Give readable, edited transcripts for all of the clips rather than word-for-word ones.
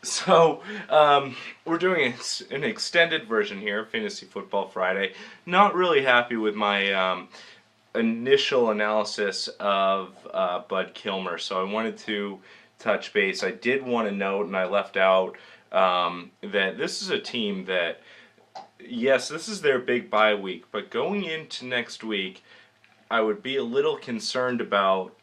So, we're doing an extended version here of Fantasy Football Friday. Not really happy with my initial analysis of Bud Kilmer, so I wanted to touch base. I did want to note, and I left out, that this is a team that, yes, this is their big bye week, but going into next week, I would be a little concerned about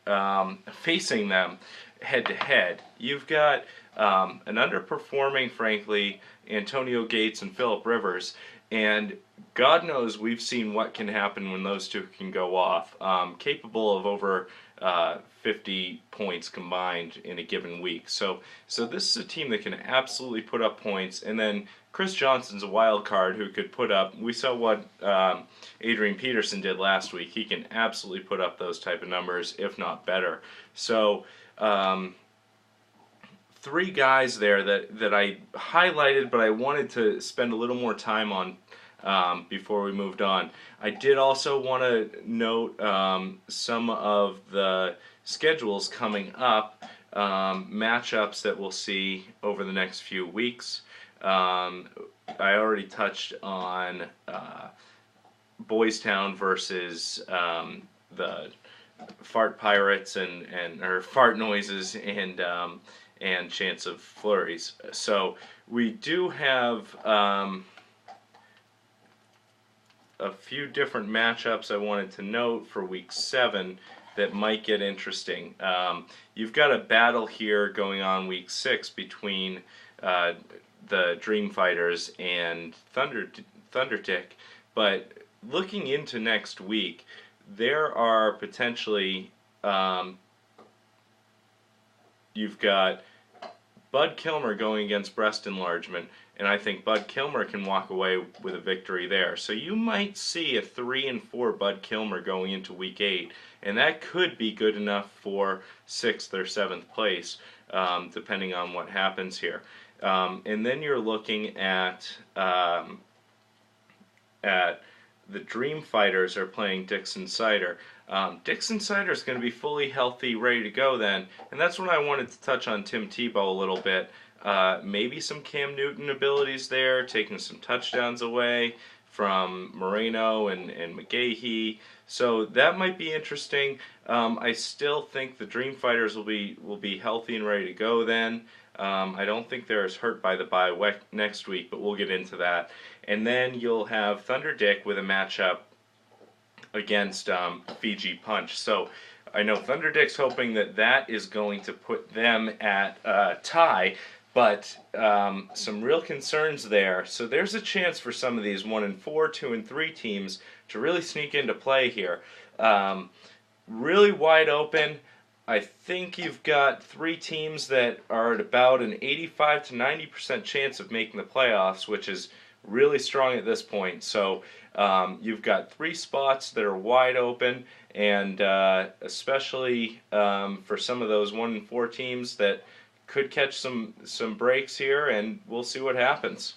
facing them head to head. You've got an underperforming, frankly, Antonio Gates and Philip Rivers, and God knows we've seen what can happen when those two can go off, capable of over 50 points combined in a given week. So this is a team that can absolutely put up points, and then Chris Johnson's a wild card who could put up. We saw what Adrian Peterson did last week. He can absolutely put up those type of numbers, if not better. So. Three guys there that I highlighted, but I wanted to spend a little more time on before we moved on. I did also want to note some of the schedules coming up, matchups that we'll see over the next few weeks. I already touched on Boys Town versus the Fart Pirates and or Fart Noises and chance of flurries. So we do have a few different matchups I wanted to note for week 7 that might get interesting. You've got a battle here going on week 6 between the Dream Fighters and Thundertick, but looking into next week, there are potentially you've got Bud Kilmer going against breast enlargement, and I think Bud Kilmer can walk away with a victory there. So you might see a 3-4 Bud Kilmer going into week 8, and that could be good enough for 6th or 7th place, depending on what happens here. And then you're looking at the Dream Fighters are playing Dixon Cider. Dixon Cider is going to be fully healthy, ready to go then, and that's when I wanted to touch on Tim Tebow a little bit. Maybe some Cam Newton abilities there, taking some touchdowns away from Moreno and McGahee. So that might be interesting. I still think the Dream Fighters will be healthy and ready to go then. I don't think they're as hurt by the bye next week, but we'll get into that. And then you'll have Thunder Dick with a matchup against Fiji Punch. So I know Thunder Dick's hoping that is going to put them at tie, but some real concerns there. So there's a chance for some of these 1-4, 2-3 teams to really sneak into play here. Really wide open. I think you've got 3 teams that are at about an 85 to 90% chance of making the playoffs, which is really strong at this point. So you've got 3 spots that are wide open, and especially for some of those 1-4 teams that could catch some breaks here, and we'll see what happens.